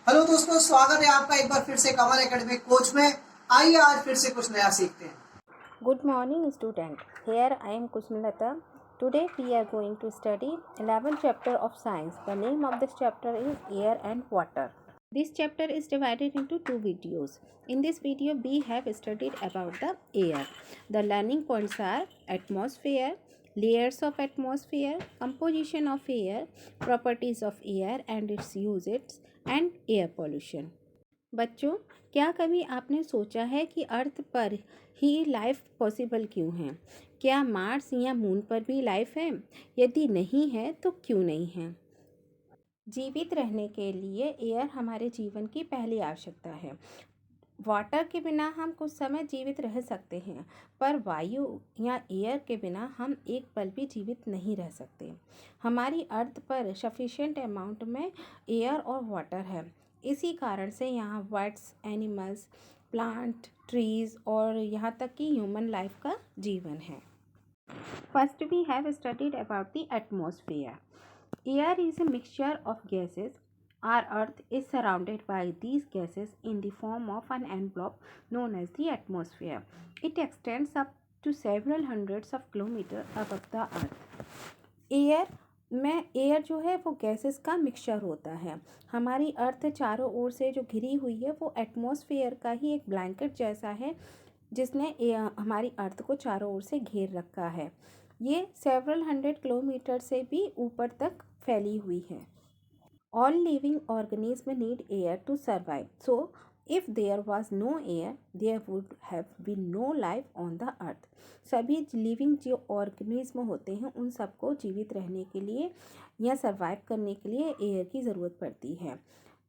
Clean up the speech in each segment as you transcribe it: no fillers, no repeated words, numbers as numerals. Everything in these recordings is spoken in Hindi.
हेलो दोस्तों, स्वागत है आपका एक बार फिर से कमल एकेडमिक कोच में। आइए आज फिर से कुछ नया सीखते हैं। Good morning, student. Here I am Kusmalata. Today we are going to study 11th chapter of science. The name of this chapter is air and water. This chapter is divided into two videos. In this video we have studied about the air. The learning points are atmosphere, layers of atmosphere, composition of air, properties of air and its uses, and air pollution. बच्चों, क्या कभी आपने सोचा है कि अर्थ पर ही लाइफ पॉसिबल क्यों है? क्या मार्स या मून पर भी लाइफ है? यदि नहीं है तो क्यों नहीं है? जीवित रहने के लिए एयर हमारे जीवन की पहली आवश्यकता है। वाटर के बिना हम कुछ समय जीवित रह सकते हैं, पर वायु या एयर के बिना हम एक पल भी जीवित नहीं रह सकते। हमारी अर्थ पर सफिशिएंट अमाउंट में एयर और वाटर है। इसी कारण से यहाँ बर्ड्स, एनिमल्स, प्लांट, ट्रीज और यहाँ तक कि ह्यूमन लाइफ का जीवन है। First we have studied about the atmosphere. Air is a mixture of gases. Our Earth is surrounded by these gases in the form of an envelope known as the atmosphere. It extends up to several hundreds of kilometers above the Earth. Air जो है वो गैसेस का मिक्सचर होता है। हमारी अर्थ चारों ओर से जो घिरी हुई है वो एटमॉस्फेयर का ही एक ब्लैंकेट जैसा है, जिसने हमारी अर्थ को चारों ओर से घेर रखा है। ये सेवरल 100 किलोमीटर से भी ऊपर तक फैली हुई है। All living organisms need air to survive. So, if there was no air, there would have been no life on the earth. सभी लिविंग जो ऑर्गेनिज्म होते हैं उन सबको जीवित रहने के लिए या सर्वाइव करने के लिए एयर की ज़रूरत पड़ती है।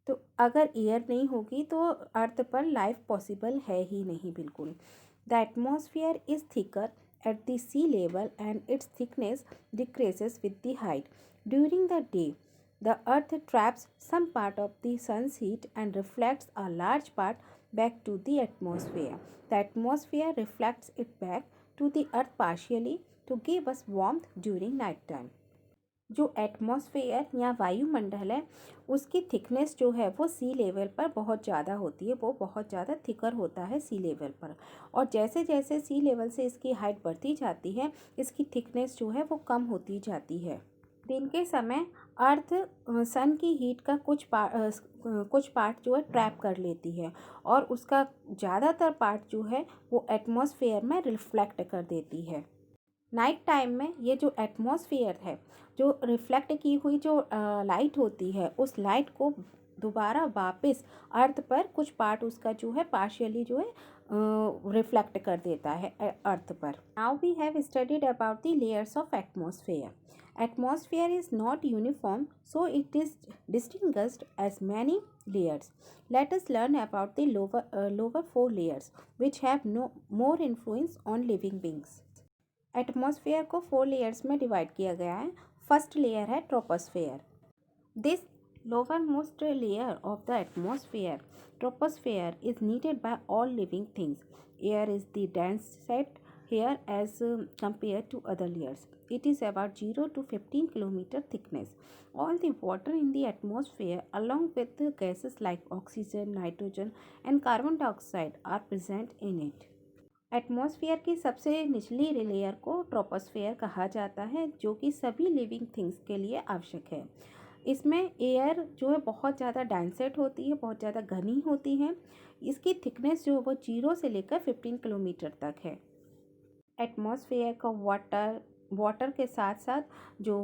तो अगर एयर नहीं होगी तो अर्थ पर लाइफ पॉसिबल है ही नहीं बिल्कुल। The atmosphere is thicker at the sea level and its thickness decreases with the height. During the day, the earth traps some part of the sun's heat and reflects a large part back to the atmosphere. The atmosphere reflects it back to the earth partially to give us warmth during night time. जो एटमॉस्फेयर या वायुमंडल है उसकी थिकनेस जो है वो सी लेवल पर बहुत ज़्यादा होती है, वो बहुत ज़्यादा थिकर होता है सी लेवल पर। और जैसे जैसे सी लेवल से इसकी हाइट बढ़ती जाती है इसकी थिकनेस जो है वो कम होती जाती है। दिन के समय अर्थ सन की हीट का कुछ पार्ट जो है ट्रैप कर लेती है और उसका ज़्यादातर पार्ट जो है वो एटमॉस्फेयर में रिफ्लेक्ट कर देती है। नाइट टाइम में ये जो एटमॉस्फेयर है, जो रिफ्लेक्ट की हुई जो लाइट होती है उस लाइट को दोबारा वापस अर्थ पर कुछ पार्ट उसका जो है पार्शियली जो है रिफ्लेक्ट कर देता है अर्थ पर। Now we have studied about the layers of atmosphere. Atmosphere is not uniform, so it is distinguished as many layers. Let us learn about the lower four layers, which have no more influence on living beings. Atmosphere को 4 लेयर्स में डिवाइड किया गया है। फर्स्ट लेयर है troposphere. This lower most layer of the atmosphere, troposphere, is needed bye all living things. Air is the densest here as compared to other layers. It is about 0 to 15 kilometer thickness. All the water in the atmosphere along with the gases like oxygen, nitrogen and carbon dioxide are present in it. Atmosphere की सबसे निचली लेयर को ट्रोपोस्फेयर कहा जाता है, जो कि सभी लिविंग थिंग्स के लिए आवश्यक है। इसमें एयर जो है बहुत ज़्यादा डेंसेट होती है, बहुत ज़्यादा घनी होती है। इसकी थिकनेस जो है वो 0 से लेकर 15 किलोमीटर तक है। एटमॉस्फेयर का वाटर के साथ साथ जो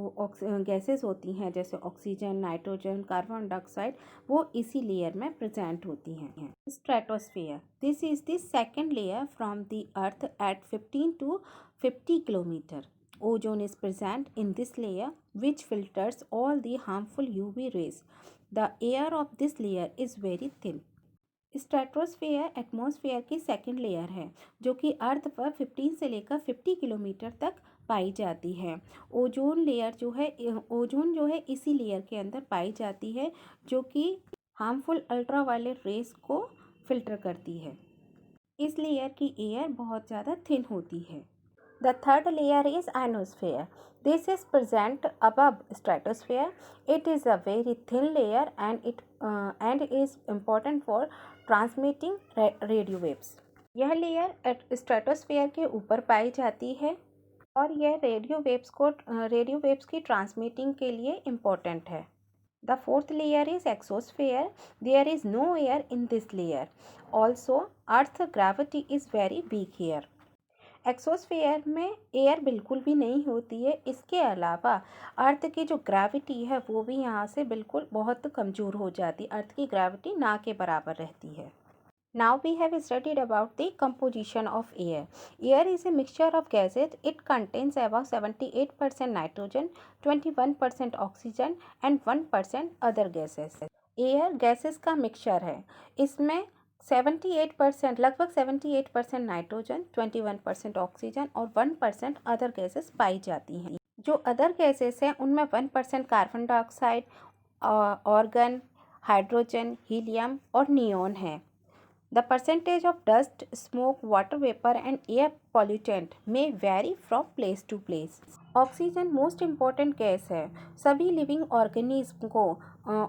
गैसेस होती हैं जैसे ऑक्सीजन, नाइट्रोजन, कार्बन डाइऑक्साइड, वो इसी लेयर में प्रेजेंट होती हैं। Stratosphere, this is the second layer from the earth at 15 to 50 kilometer. Ozone is present in this layer which filters all the harmful UV rays. The air of this layer is very thin. Stratosphere atmosphere की सेकंड लेयर है जो कि अर्थ पर 15 से लेकर 50 किलोमीटर तक पाई जाती है। ओजोन लेयर जो है, ओजोन जो है इसी लेयर के अंदर पाई जाती है जो कि हार्मफुल अल्ट्रावायलेट रेस को फिल्टर करती है। इस लेयर की एयर बहुत ज़्यादा थिन होती है। The third layer is ionosphere. This is present above stratosphere. It is a very thin layer and it and is important for transmitting radio waves. यह लेयर स्ट्रेटोस्फेयर के ऊपर पाई जाती है और यह रेडियो वेव्स की ट्रांसमिटिंग के लिए इम्पोर्टेंट है. The fourth layer is exosphere. There is no air in this layer. Also, Earth gravity is very weak here. Exosphere में एयर बिल्कुल भी नहीं होती है. इसके अलावा अर्थ की जो ग्रेविटी है वो भी यहाँ से बिल्कुल बहुत कमज़ोर हो जाती है. अर्थ की ग्रेविटी ना के बराबर रहती है. Now we have studied about the composition of air. Air is a mixture of gases. It contains about 78% nitrogen, 21% oxygen and 1% other gases. Air gases का mixture है. इसमें 78% लगभग 78% नाइट्रोजन, 21% ऑक्सीजन और 1% अदर गैसेस पाई जाती हैं. जो अदर गैसेस हैं उनमें 1% carbon dioxide, organ, hydrogen, helium और नियॉन है. The percentage of dust, smoke, water vapor and air pollutant may vary from place to place. Oxygen most important gas है. सभी लिविंग ऑर्गेनिज्म को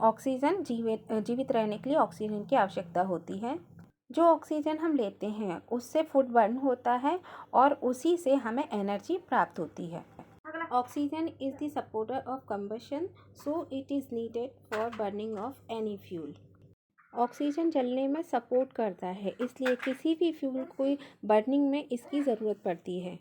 ऑक्सीजन जीवित रहने के लिए ऑक्सीजन की आवश्यकता होती है. जो ऑक्सीजन हम लेते हैं उससे फूड बर्न होता है और उसी से हमें एनर्जी प्राप्त होती है. Oxygen is the supporter of combustion, so it is needed for burning of any fuel. Oxygen जलने में सपोर्ट करता है, इसलिए किसी भी फ्यूल को बर्निंग में इसकी ज़रूरत पड़ती है.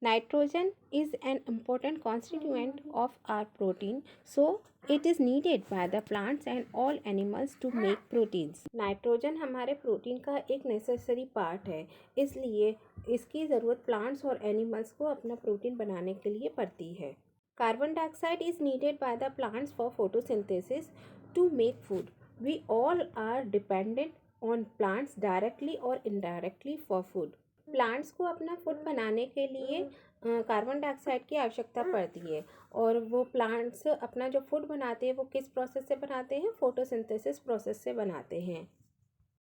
Nitrogen is an important constituent of our protein, so it is needed by the plants and all animals to make proteins. Nitrogen हमारे प्रोटीन का एक नेसेसरी पार्ट है, इसलिए इसकी ज़रूरत प्लांट्स और एनिमल्स को अपना प्रोटीन बनाने के लिए पड़ती है. Carbon dioxide is needed by the plants for photosynthesis to make food. We all are dependent on plants directly or indirectly for food. Plants को अपना फूड बनाने के लिए कार्बन डाइऑक्साइड की आवश्यकता पड़ती है और वो प्लांट्स अपना जो फूड बनाते हैं वो किस प्रोसेस से बनाते हैं? फोटोसिंथेसिस प्रोसेस से बनाते हैं.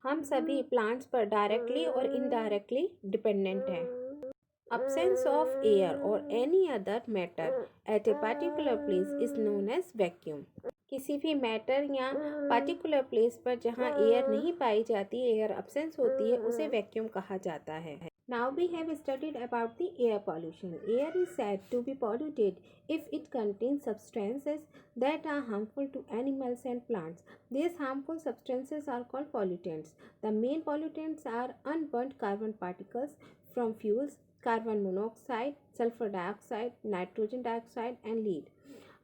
हम सभी प्लांट्स पर डायरेक्टली और इनडायरेक्टली डिपेंडेंट हैं. Absence of air or any other matter at a particular place is known as vacuum. किसी भी मैटर या पार्टिकुलर प्लेस पर जहाँ एयर नहीं पाई जाती, एयर अब्सेंस होती है, उसे वैक्यूम कहा जाता है. Now we have studied about the air pollution. Air is said to be polluted if it contains substances that are harmful to animals and plants. These harmful substances are called pollutants. The main pollutants are unburnt carbon particles from fuels, carbon monoxide, sulfur dioxide, nitrogen dioxide and lead.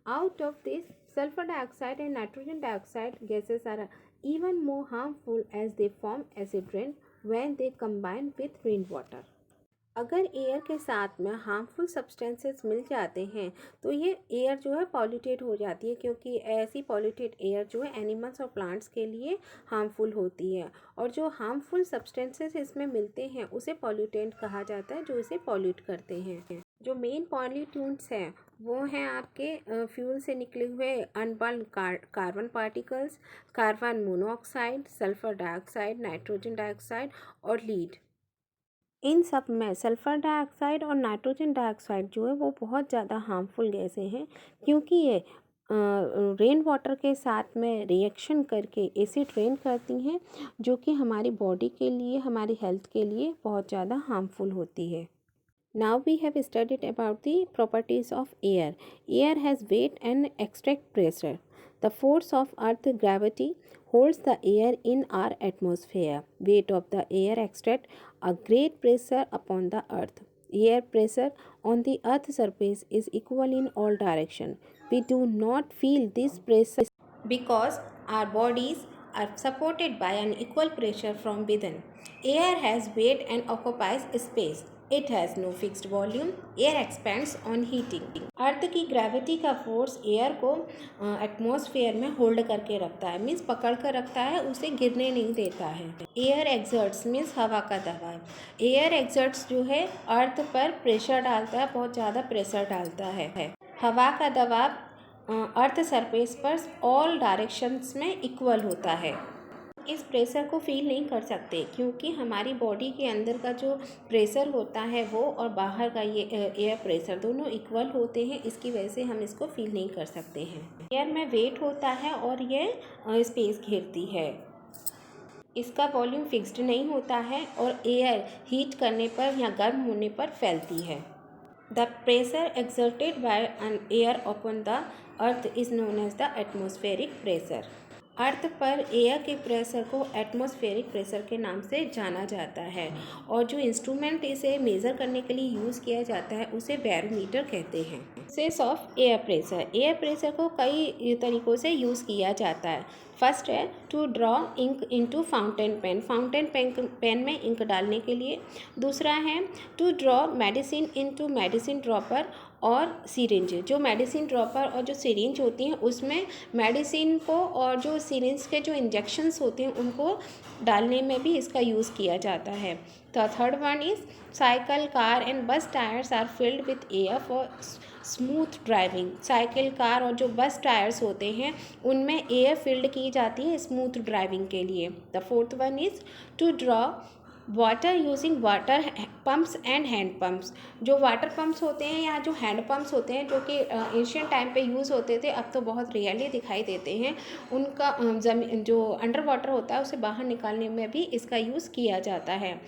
Out of this, sulfur dioxide and nitrogen dioxide gases are even more harmful as they form acid rain when they combine with rainwater. अगर एयर के साथ में हार्मफुल सब्सटेंसेस मिल जाते हैं तो ये एयर जो है पॉल्यूटेड हो जाती है, क्योंकि ऐसी पॉल्यूटेड एयर जो है एनिमल्स और प्लांट्स के लिए हार्मफुल होती है. और जो हार्मफुल सब्सटेंसेस इसमें मिलते हैं उसे पॉल्यूटेंट कहा जाता है, जो इसे पॉल्यूट करते हैं. जो मेन पॉल्यूटेंट्स हैं वो हैं आपके फ्यूल से निकले हुए unburn carbon particles, carbon monoxide, sulphur dioxide, nitrogen dioxide और लीड. इन सब में सल्फ़र डाइऑक्साइड और नाइट्रोजन डाइऑक्साइड जो है वो बहुत ज़्यादा हार्मफुल गैसें हैं, क्योंकि ये रेन वाटर के साथ में रिएक्शन करके एसिड रेन करती हैं, जो कि हमारी बॉडी के लिए, हमारी हेल्थ के लिए बहुत ज़्यादा हार्मफुल होती है. Now we have studied about the properties of air. Air has weight and extract pressure. The force of Earth gravity holds the air in our atmosphere. Weight of the air extract a great pressure upon the Earth. Air pressure on the Earth's surface is equal in all directions. We do not feel this pressure because our bodies are supported by an equal pressure from within. Air has weight and occupies space. It has no fixed volume. Air expands on heating. अर्थ की ग्रेविटी का फोर्स एयर को एटमॉस्फेयर में होल्ड करके रखता है, मीन्स पकड़ कर रखता है, उसे गिरने नहीं देता है. एयर एक्सर्ट्स मीन्स हवा का दबाव. एयर एक्सर्ट्स जो है अर्थ पर प्रेशर डालता है, बहुत ज़्यादा प्रेशर डालता है. हवा का दबाव अर्थ सरफेस पर ऑल डायरेक्शंस में इक्वल होता है. इस प्रेशर को फील नहीं कर सकते क्योंकि हमारी बॉडी के अंदर का जो प्रेशर होता है वो और बाहर का ये एयर प्रेशर दोनों इक्वल होते हैं, इसकी वजह से हम इसको फील नहीं कर सकते हैं। एयर में वेट होता है और ये स्पेस घेरती है। इसका वॉल्यूम फिक्स्ड नहीं होता है और एयर हीट करने पर या गर्म होने पर फैलती है। The pressure exerted by an air upon the earth is known as the atmospheric pressure. Earth पर एयर के प्रेशर को एटमॉस्फेरिक प्रेशर के नाम से जाना जाता है और जो इंस्ट्रूमेंट इसे मेज़र करने के लिए यूज़ किया जाता है उसे बैरोमीटर कहते हैं। Sources of air pressure. Air pressure को कई तरीक़ों से यूज़ किया जाता है। फर्स्ट है to draw ink into fountain pen, fountain pen में इंक डालने के लिए। दूसरा है to draw medicine into medicine dropper और सिरिंज, जो मेडिसिन ड्रॉपर और जो सिरिंज होती हैं उसमें मेडिसिन को और जो सिरिंज के जो इंजेक्शंस होते हैं उनको डालने में भी इसका यूज़ किया जाता है। The third one is cycle, car and bus tyres are filled with air for smooth driving. Cycle, car और जो बस टायर्स होते हैं उनमें एयर फिल्ड की जाती है स्मूथ ड्राइविंग के लिए। The fourth one is to draw water using water pumps and hand pumps. जो वाटर पम्प्स होते हैं या जो हैंड पम्प्स होते हैं जो कि एशियन टाइम पे यूज़ होते थे, अब तो बहुत रेयरली दिखाई देते हैं, उनका जो अंडर वाटर होता है उसे बाहर निकालने में भी इसका यूज़ किया जाता है।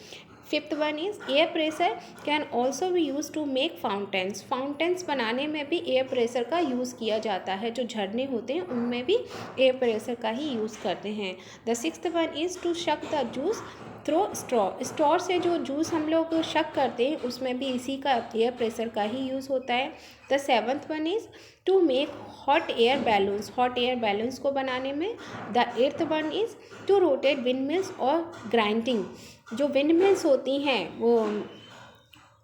Fifth one is air pressure can also be use to make fountains. Fountains बनाने में भी एयर प्रेशर का यूज़ किया जाता है। जो झरने होते हैं उनमें भी एयर प्रेशर का ही यूज़ करते हैं। The sixth one is to suck the juice through straw. Straw से जो जूस हम लोग शक करते हैं उसमें भी इसी का एयर प्रेशर का ही यूज़ होता है। The seventh one is to make hot air balloons, hot air balloons को बनाने में। The eighth one is to rotate windmill और ग्राइंडिंग। जो विंड मिल्स होती हैं वो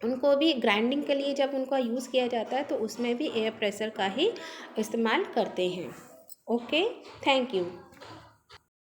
उनको भी ग्राइंडिंग के लिए जब उनका यूज़ किया जाता है तो उसमें भी एयर प्रेशर का ही इस्तेमाल करते हैं। Okay, thank you.